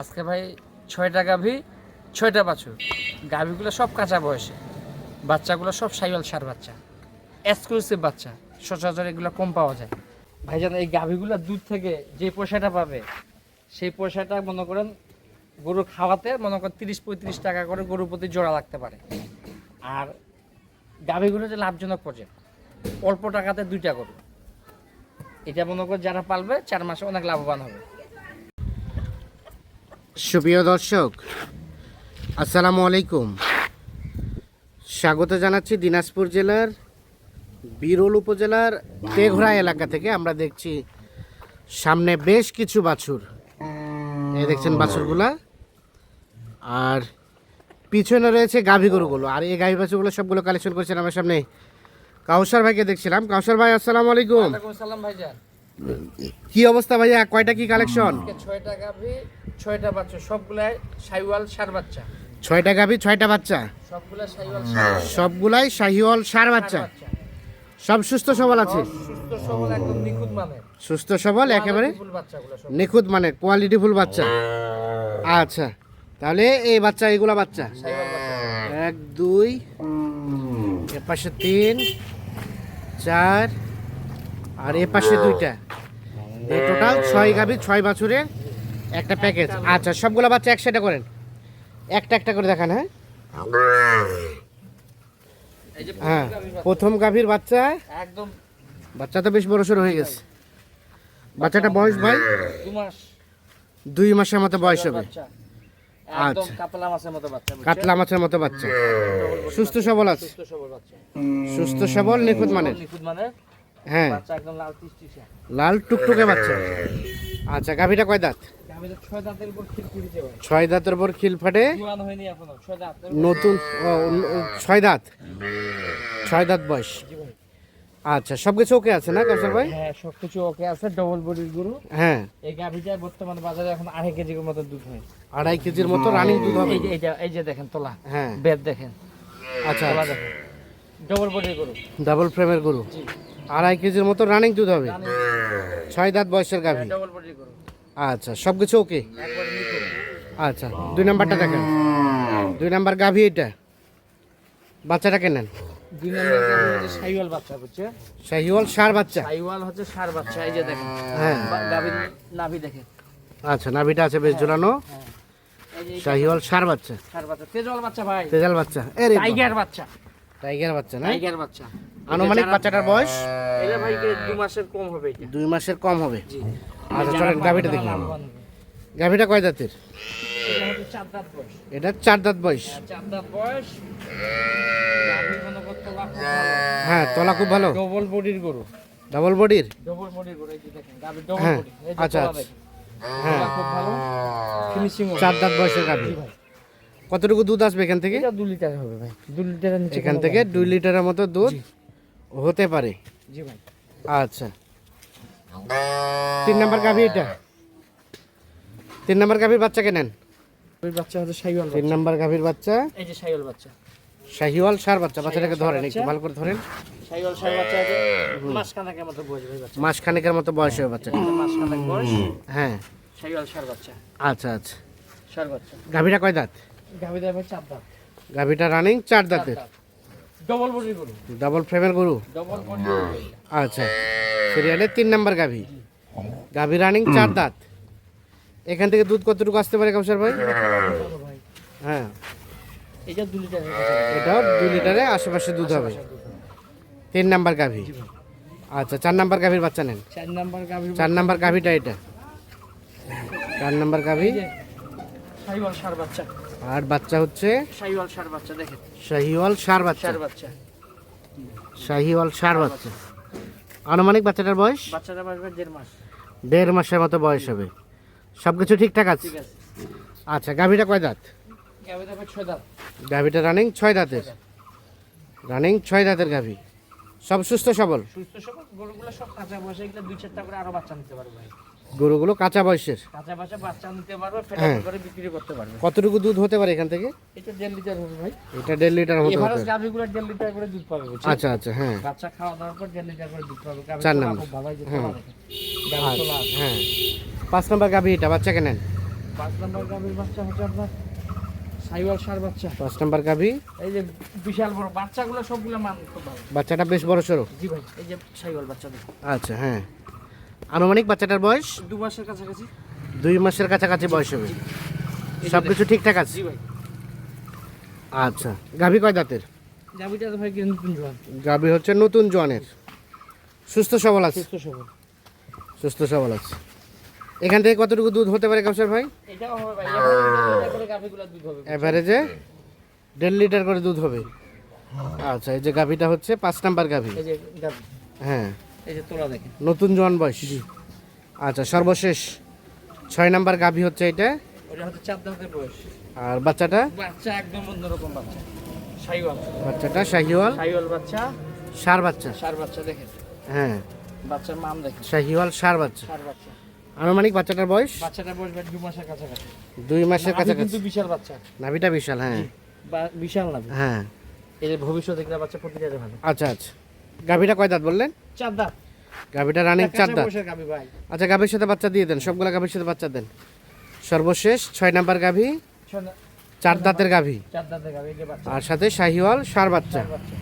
আজকে ভাই ৬টা গাভী ৬টা বাছুর। গাভীগুলো সব কাঁচা বয়সে, বাচ্চাগুলো সব সাইওয়াল সার বাচ্চা, এক্সক্লুসিভ বাচ্চা। সচরাচর এগুলো কম পাওয়া যায় ভাইজান। এই গাভীগুলো দুধ থেকে যে পয়সাটা পাবে সেই পয়সাটা মনে করেন গরু খাওয়াতে মনে করেন ৩০-৩৫ টাকা করে গরুর প্রতি জোড়া লাগতে পারে। আর গাভীগুলো যে লাভজনক প্রজেক্ট, অল্প টাকাতে 2টা গরু, এটা মনে করেন যারা পালবে 4 মাসে অনেক লাভবান হবে। সুপ্রিয় দর্শক, আসসালামু আলাইকুম। স্বাগত জানাচ্ছি দিনাজপুর জেলার বিরল উপজেলার তেঘরা এলাকা থেকে। আমরা দেখছি সামনে বেশ কিছু বাছুর, এই দেখছেন বাছুরগুলা, আর পিছনে রয়েছে গাভী গরুগুলো। আর এই গাভী বাছুরগুলো সবগুলো কালেকশন করেছেন আমার সামনে কাউসার ভাইকে দেখছিলাম। কাউসার ভাই, আসসালামু আলাইকুম। ওয়ালাইকুম আসসালাম ভাইজান। কি অবস্থা ভাইয়া, কয়টা কি কালেকশন? 6টা গাভী 6টা বাচ্চা, সবগুলাই সাইওয়াল সার বাচ্চা। 6টা গাভী 6টা বাচ্চা, সবগুলা সাইওয়াল সার বাচ্চা। সবগুলাই শাহিওয়াল সার বাচ্চা। সব সুস্থ সবল আছে? সুস্থ সবল, একদম নিখুঁত মানের, সুস্থ সবল, একেবারে ফুল বাচ্চাগুলো সব নিখুঁত মানের, কোয়ালিটি ফুল বাচ্চা। আচ্ছা, তাহলে এই বাচ্চা, এইগুলা বাচ্চা সাইওয়াল বাচ্চা। 1 2, এর পাশে 3 4, আর এ পাশে 2টা, এই টোটাল 6 গাভী 6 বাছুরের একটা প্যাকেজ। আচ্ছা, সবগুলা বাচ্চা একসাথে করেন, একটা একটা করে দেখান। হ্যাঁ এই যে হ্যাঁ, গাভীর বাচ্চা, প্রথম গাভীর বাচ্চা। একদম বাচ্চা তো বেশ বড়সড় হয়ে গেছে। বাচ্চাটা বয়স ভাই 2 মাস 2 মাসের মতো বয়স হবে। বাচ্চা, একদম আচ্ছা। কাতলা মাছের মতো বাচ্চা, কাতলা মাছের মতো বাচ্চা, সুস্থ সবল আছে, সুস্থ সবল বাচ্চা, সুস্থ সবল, নিখুঁত মানের। নিখুঁত মানের হ্যাঁ, বাচ্চা, একদম লাল টিসটিসা, লাল টুকটুকে বাচ্চা। আচ্ছা, গাভীটা কয় দাঁত? গাভীর 6 দাঁতের উপর খিল ফুটেছে ভাই, 6 দাঁতের উপর খিল ফাটে, জোয়ান হয়নি এখনো, 6 দাঁত নতুন 6 দাঁত, 6 দাঁত বয়স। জি ভাই। আচ্ছা, সব কিছু ওকে আছে না কাউসার ভাই? হ্যাঁ, সবকিছু ওকে আছে, ডবল বডির গরু। হ্যাঁ, এই গাভীটা বর্তমানে বাজারে এখন 2.5 কেজির মতো দুধ হয়। 2.5 কেজির মতো রানিং দুধ হবে। এই যে দেখেন তোলা, হ্যাঁ, বেদ দেখেন, আচ্ছা, তোলা দেখেন, ডবল বডির গরু। ডাবল ফ্রেমের গরু, জি, 2.5 কেজির মতো রানিং দুধ হবে, 6 দাঁত বয়সের গাভী। ডবল বডির গরু, আচ্ছা, সব কিছু ওকে। একবারে নিখুঁত। আচ্ছা, 2 নাম্বারটা দেখেন, 2 নাম্বার গাভী এটা। বাচ্চাটা কেনেন? 2 নম্বর গাভী হচ্ছে সাইওয়াল বাচ্চা, বুঝছে? শাহিওয়াল সার বাচ্চা। সাইওয়াল হচ্ছে সার বাচ্চা, এই যে দেখেন, হ্যাঁ, গাভীর নাভি দেখেন। আচ্ছা, নাভিটা আছে বেশ ঝুলানো। হ্যাঁ, এই যে শাহিওয়াল সার বাচ্চা, সার বাচ্চা, তেজল বাচ্চা ভাই, তেজাল বাচ্চা, এরে বাবা, টাইগার বাচ্চা, টাইগার বাচ্চা না? টাইগার বাচ্চা। আনুমানিক বাচ্চাটার বয়স এটা ভাই 2 মাসের কম হবে এটা। 2 মাসের কম হবে। জি। আচ্ছা, চলেন গাভীটা দেখি। লাভবান হবে। গাভীটা কয় দাঁতের? এটা হচ্ছে 4 দাঁত বয়স। এটা 4 দাঁত বয়স। 4 দাঁত বয়স। গাভীর মনে করতে লাভ হ্যাঁ, তলা খুব ভালো, ডবল বডির গরু, ডাবল বডির। ডবল বডির গরু, এই যে দেখেন গাভীর ডবল হ্যাঁ, বডি, এই যে আচ্ছা, তোলা আচ্ছা। দেখেন, হ্যাঁ, তোলা খুব ভালো, ফিনিশিং 4 দাঁত বয়সের গাভী। কতটুকু দুধ আসবে এখান থেকে? এটা 2 লিটার হবে ভাই, 2 লিটারের নিচে এখান কোনো থেকে গাভী 2 লিটারের মতো দুধ জি। হতে পারে। নেই। জি ভাই। আচ্ছা, 3 নাম্বার গাভী এটা। 3 নাম্বার গাভীর বাচ্চা কেনেন? ওই বাচ্চা হচ্ছে সাইওয়াল 3 বাচ্চা, নাম্বার গাভীর বাচ্চা এই যে সাইওয়াল বাচ্চা, শাহিওয়াল সার বাচ্চা। বাচ্চাটাকে সার ধরেন, বাচ্চা। একটু ভালো করে ধরেন। সাইওয়াল সার বাচ্চা, এই যে মাসখানেকের মতো বয়স ভাই বাচ্চা, মাস খানেকের মতো বয়স হবে বাচ্চাটা। মাসখানেক বয়স, হ্যাঁ, সাইওয়াল সার বাচ্চা, আচ্ছা, আচ্ছা। সার বাচ্চা। গাভীটা কয় দাঁত? গাভী দেবে 4 দাঁত, গাভীটা রানিং 4 দাঁতের, ডবল বডির গরু, ডাবল ফ্রেমের গরু। ডবল বডির গরু। আচ্ছা, সিরিয়ালে 3 নাম্বার গাভী, গাভী রানিং 4 দাঁত। এখান থেকে দুধ কতটুকু আসতে পারে কাউসার ভাই? ভালো ভাই, হ্যাঁ, এটা 2 লিটার হবে, এটাও 2 লিটারের আশেপাশে দুধ হবে। 3 নাম্বার গাভী। আচ্ছা, 4 নাম্বার গাভীর বাচ্চা নেন। 4 নাম্বার গাভী, 4 নাম্বার গাভীটা এটা, 4 নাম্বার গাভী। এই যে সাইওয়াল সার বাচ্চা, আর বাচ্চা হচ্ছে সাইওয়াল সার বাচ্চা দেখেন, শাহিওয়াল সার বাচ্চা, সার বাচ্চা। শাহিওয়াল সার বাচ্চা। আনুমানিক বাচ্চাটার বয়স বাচ্চাটা বাসবে 1.5 মাস। 1.5 মাসের মতো বয়স হবে। সব কিছু ঠিকঠাক আছে? ঠিক আছে। আচ্ছা, গাভীটা কয় দাঁত? গাভী দেবে 6 দাঁত, গাভীটা রানিং 6 দাঁতের, রানিং 6 দাঁতের গাভী। সব সুস্থ সবল সুস্থ সবল গরুগুলো সব কাঁচা বয়সে, এগুলো 2-4টা করে আরো বাচ্চা নিতে পারবে ভাই, গরুগুলো কাঁচা বয়সের। কাঁচা বয়সে বাচ্চা নিতে পারবে, হ্যাঁ। ফেটা করে বিক্রি করতে পারবে। কতটুকু দুধ হতে পারে এখান থেকে? এটা 1.5 লিটার হবে ভাই, এটা 1.5 লিটার মতো হতে এভারেজ পারে। গাভীগুলো 1.5 লিটার করে দুধ পাবে, বুঝছেন? আচ্ছা, আচ্ছা, হ্যাঁ, বাচ্চা খাওয়া দাওয়ার পর 1.5 লিটার করে দুধ পাবে। গাভী 4 তোলা নাম্বার। খুব ভালো, এই যে হ্যাঁ। তোলা দেখেন, গাভী তোলা আছে। হ্যাঁ, 5 নাম্বার গাভী এটা, বাচ্চা কেনেন? 5 নম্বর গাভীর বাচ্চা হচ্ছে আপনার সাইওয়াল সার বাচ্চা। 5 নাম্বার গাভী, এই যে বিশাল বড় বাচ্চাগুলো সবগুলো মান খুব ভালো। বাচ্চাটা বেশ বড় সড়ো। জি ভাই, এই যে সাইওয়াল বাচ্চা দেখুন। আচ্ছা, হ্যাঁ। আনুমানিক বাচ্চাটার বয়স 2 মাসের কাছাকাছি। 2 মাসের কাছাকাছি বয়স হবে। এই যে সব কিছু ঠিকঠাক আছে? জি ভাই। আচ্ছা, গাভী কয় দাঁতের? গাভীটা তো ভাই কি নতুন জোয়ান, গাভী হচ্ছে নতুন জোয়ানের, সুস্থ সবল আছে? সুস্থ সবল। সুস্থ সবল আছে। এখান থেকে কতটুকু দুধ হতে পারে কাউসার ভাই? এটাও হবে ভাই, এভাবে করে গাভীগুলো দুধ হবে। এভারেজে 1.5 লিটার করে দুধ হবে। আচ্ছা, এই যে গাভীটা হচ্ছে 5 নাম্বার গাভী। এই যে গাভী, হ্যাঁ, এই যে তোলা দেখেন। নতুন জোয়ান বয়স। আচ্ছা, সর্বশেষ 6 নাম্বার গাভী হচ্ছে এটা। ওটা হচ্ছে 4 দাঁতের বয়স। আর বাচ্চাটা? বাচ্চা একদম অন্যরকম বাচ্চা, সাইওয়াল। বাচ্চাটা শাহিওয়াল সাইওয়াল বাচ্চা, সার বাচ্চা। সার বাচ্চা দেখেন, হ্যাঁ, বাচ্চার মান দেখেন, শাহিওয়াল সার বাচ্চা। সার বাচ্চা। আনুমানিক বাচ্চাটার বয়স? বাচ্চাটা বয়স ভাই 2 মাসের কাছাকাছি। 2 মাসের নাভি কাছাকাছি। কিন্তু বিশাল বাচ্চা, নাভিটা বিশাল, হ্যাঁ। বিশাল নাভি। হ্যাঁ, এই যে ভবিষ্যতে একটা বাচ্চা প্রতিটা ভালো। আচ্ছা আচ্ছা। গাভীটা কয় দাঁত বললেন? 4 দাঁত। গাভীটা রানিং 4 দাঁত। বয়সের গাভী ভাই। আচ্ছা, গাভীর সাথে বাচ্চা দিয়ে দেন, সবগুলা গাভীর সাথে বাচ্চা দেন। সর্বশেষ 6 নাম্বার গাভী, 4 দাঁতের গাভী, 4 দাঁতের গাভী, এই যে বাচ্চা। আর সাথে শাহিওয়াল সার বাচ্চা। সার বাচ্চা।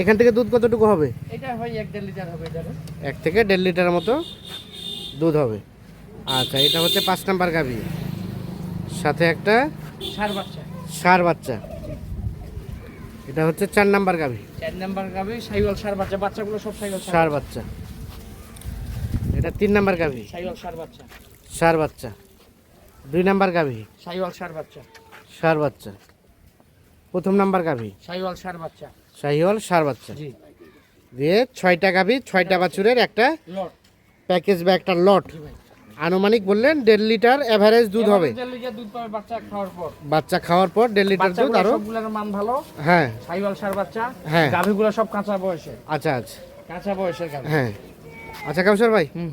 এখান থেকে দুধ কতটুকু হবে? এটা ভাই 1.5 লিটার হবে এটা। 1 থেকে 1.5 লিটারের মতো দুধ হবে। আচ্ছা, এটা হচ্ছে 5 নাম্বার গাভী, সাথে একটা সার বাচ্চা। সার বাচ্চা। এটা হচ্ছে 4 নাম্বার গাভী, 4 নাম্বার গাভী, সাইওয়াল সার বাচ্চা। বাচ্চাগুলো সব সাইওয়াল সার বাচ্চা। এটা 3 নাম্বার গাভী, সাইওয়াল সার বাচ্চা। সার বাচ্চা। 2 নাম্বার গাভী, সাইওয়াল সার বাচ্চা। সার বাচ্চা। প্রথম নাম্বার গাভী, সাইওয়াল সার বাচ্চা। শাহিওয়াল সার বাচ্চা। জি। দিয়ে 6টা গাভী, 6টা বাছুরের একটা লট। প্যাকেজ বা একটা লট। জি ভাই। আনুমানিক বললেন 1.5 লিটার এভারেজ দুধ হবে। 1.5 লিটার দুধ পাবে বাচ্চা খাওয়ার পর। বাচ্চা খাওয়ার পর 1.5 লিটার দুধ। বাচ্চাগুলো আরো সবগুলোর মান ভালো। হ্যাঁ, সাইওয়াল সার বাচ্চা। হ্যাঁ। গাভীগুলো সব কাঁচা বয়সে, আচ্ছা আচ্ছা, কাঁচা বয়সের গাভী। হ্যাঁ। আচ্ছা কাউসার ভাই, হুম।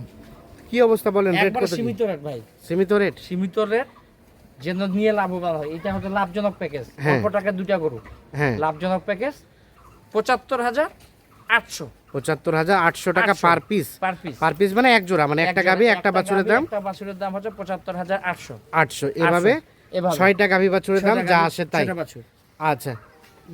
কি অবস্থা বলেন? রেট একবার কত? সীমিত রেট ভাই, সীমিত রেট। সীমিত রেট, যেন নিয়ে লাভবান হয়। এটা হচ্ছে লাভজনক প্যাকেজ। হ্যাঁ। অল্প টাকা 2টা গরু, হ্যাঁ, লাভজনক প্যাকেজ। 75,800 75,800 টাকা 800 per piece. Per piece. Per piece মানে এক জোড়া, মানে একটা গাভী একটা বাছুরের দাম একটা বাছুরের দাম হচ্ছে 75,800। 800। এভাবে এভাবে 6টা গাভী বাছুরের দাম যা আসে তাই। ছয়টা বাছুর। আচ্ছা,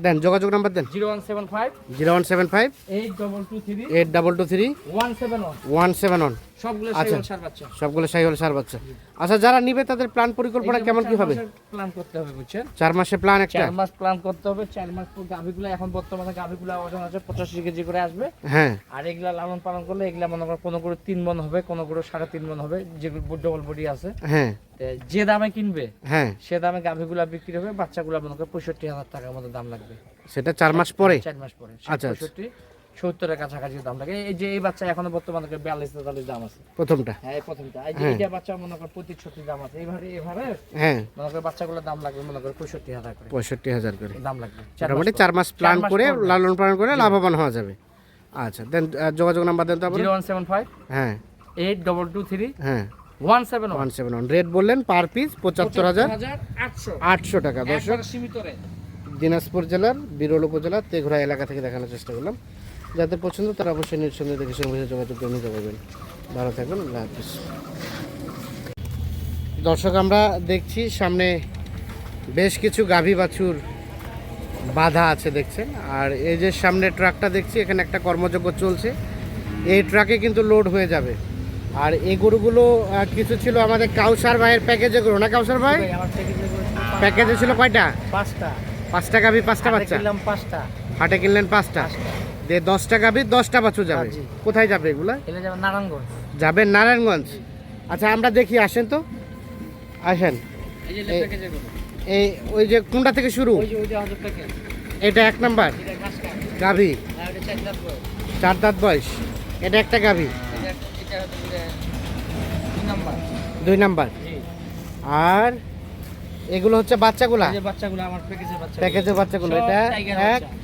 দেন যোগাযোগ নাম্বার দেন। 0175 0175 8223 8223 171। 171। সবগুলো আচ্ছা। সাইওয়াল সার বাচ্চা। সবগুলো শাহিওয়াল সার বাচ্চা। আচ্ছা, যারা নিবে তাদের প্ল্যান পরিকল্পনা কেমন কি হবে? প্ল্যান করতে হবে বুঝছেন। 4 মাসে প্ল্যান একটা। 4 মাস প্ল্যান করতে হবে। 4 মাস পর গাভীগুলো, এখন বর্তমানে গাভীগুলো ওজন আছে 85 কেজি করে আসবে। হ্যাঁ, আর এগুলা লালন পালন করলে এগুলা মনে করো কোনো করে 3 মণ হবে, কোনো করে 3.5 মণ হবে, যেগুলো ডবল বডি আছে। হ্যাঁ, তে যে দামে কিনবে হ্যাঁ, সে দামে গাভীগুলা বিক্রি হবে। বাচ্চাগুলো মনে করো 65,000 টাকার মতো দাম লাগবে। সেটা 4 মাস পরে। 4 মাস পরে। আচ্ছা, আচ্ছা। 65-70 এর কাছাকাছি দাম লাগে। এই যে এই বাচ্চা এখনো বর্তমানে 42-43 দাম আছে। প্রথমটা। হ্যাঁ, এই প্রথমটা। এই যে হ্যাঁ। এইটা বাচ্চা মনে করো 35-36 দাম আছে। এভাবে হ্যাঁ, মনে করো বাচ্চাগুলোর দাম লাগবে মনে করো 65,000 করে 65,000 করে। দাম লাগবে। মোটামুটি 4 মাস প্ল্যান 4 মাস করে পর। লালন পালন করে লাভবান হওয়া যাবে। আচ্ছা, দেন যোগাযোগ নাম্বার দেন তো আপনার। 0175 হ্যাঁ, 8223 হ্যাঁ, 171। 171। রেট বললেন পার পিস 75,800 75,800 টাকা। দর্শক, একবারে সীমিত রেট। দিনাজপুর জেলার বিরল উপজেলার তেঘরা এলাকা থেকে দেখানোর চেষ্টা করলাম। যাদের পছন্দ তারা অবশ্যই নিঃসন্দেহে দেখে শুনে বুঝে যোগাযোগ করে নিতে পারবেন। ভালো থাকবেন, আল্লাহ হাফিজ। দর্শক, আমরা দেখছি সামনে বেশ কিছু গাভী বাছুর বাধা আছে দেখছেন। আর এই যে সামনে ট্রাকটা দেখছি, এখানে একটা কর্মযজ্ঞ চলছে। এই ট্রাকে কিন্তু লোড হয়ে যাবে। আর এই গরুগুলো কিছু ছিল আমাদের কাউসার ভাইয়ের প্যাকেজে গরু, না কাউসার ভাই? ভাই আমার প্যাকেজে প্যাকেজে ছিল কয়টা? 5টা। 5টা গাভী 5টা বাচ্চা। কিনলাম 5টা। হাটে কিনলেন 5টা। দিয়ে 10টা গাভী 10টা বাছুর যাবে। জি। কোথায় যাবে এগুলা? এলে যাবে নারায়ণগঞ্জ। যাবেন নারায়ণগঞ্জ। আচ্ছা, আমরা দেখি, আসেন তো, আসেন। এই যে প্যাকেজে গরু। এই ওই যে কোনটা থেকে শুরু? ওই যে হাজার প্যাকেজ। এটা 1 নাম্বার এটা ঘাসকা। গাভী, আর এটা 4 দাঁত বয়স। 4 দাঁত বয়স। এটা একটা গাভী। এটা হচ্ছে 2 নাম্বার। 2 নাম্বার। জি। আর এগুলো হচ্ছে বাচ্চাগুলা, এই যে বাচ্চাগুলো আমার প্যাকেজের বাচ্চা। প্যাকেজের বাচ্চাগুলো। সব এটা টাইগার 1 বাচ্চা।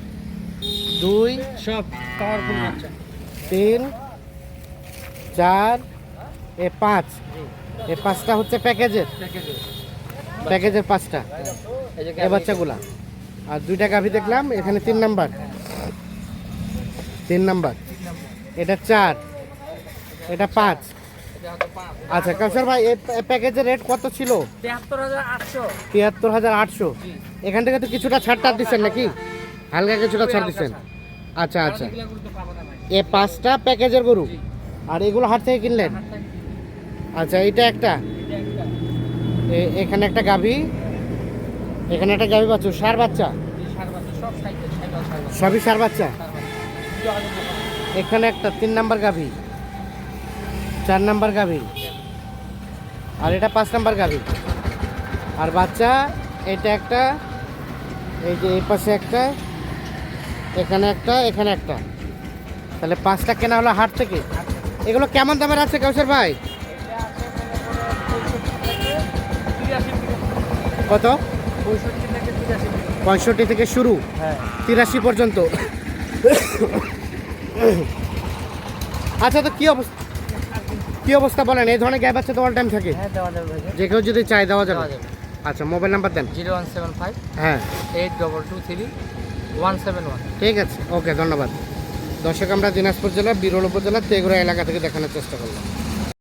2 সব পাওয়ারফুল বাচ্চা। 3 4 এ 5। জি। এই 5টা হচ্ছে প্যাকেজের, প্যাকেজের। প্যাকেজের 5টা এই যে এই বাচ্চাগুলা। আর 2টা গাভী দেখলাম এখানে। 3 নাম্বার, 3 নাম্বার। এটা 4, এটা 5, আচ্ছা কাউসার ভাই এই প্যাকেজের রেট কত ছিল? 73,800। 73,800। এখান থেকে তো কিছুটা ছাড় টাড় দিচ্ছেন নাকি? হালকা কিছুটা ছাড় দিচ্ছেন। আচ্ছা আচ্ছা, এই 5টা প্যাকেজের গরু আর এগুলো হাট থেকে কিনলেন? আচ্ছা, এটা একটা, এখানে একটা গাভী, এখানে একটা গাভী বাছুর, ষাঁড় বাচ্চা, সবই ষাঁড় বাচ্চা। এখানে একটা 3 নাম্বার গাভী, 4 নাম্বার গাভী, আর এটা 5 নাম্বার গাভী। আর বাচ্চা এটা একটা, এই যে এই পাশে একটা, এখানে একটা, এখানে একটা, তাহলে 5টা কেনা হলো হাট থেকে। এগুলো কেমন দামের আছে কাউসার ভাই? কত? 65 থেকে শুরু, হ্যাঁ 83 পর্যন্ত। আচ্ছা, তো কি অবস্থা বলেন? এই ধরনের গ্যাপ আছে তো অল টাইম থাকে, হ্যাঁ দেওয়া যাবে ভাইজান, যে কেউ যদি চাই দেওয়া দেওয়া যাবে। যাবে। আচ্ছা, মোবাইল নাম্বার দেন। 0175 হ্যাঁ 8223 171। ঠিক আছে, ওকে, ধন্যবাদ। দর্শক, আমরা দিনাজপুর জেলা বিরল উপজেলার তেঘরা এলাকা থেকে দেখানোর চেষ্টা করলাম।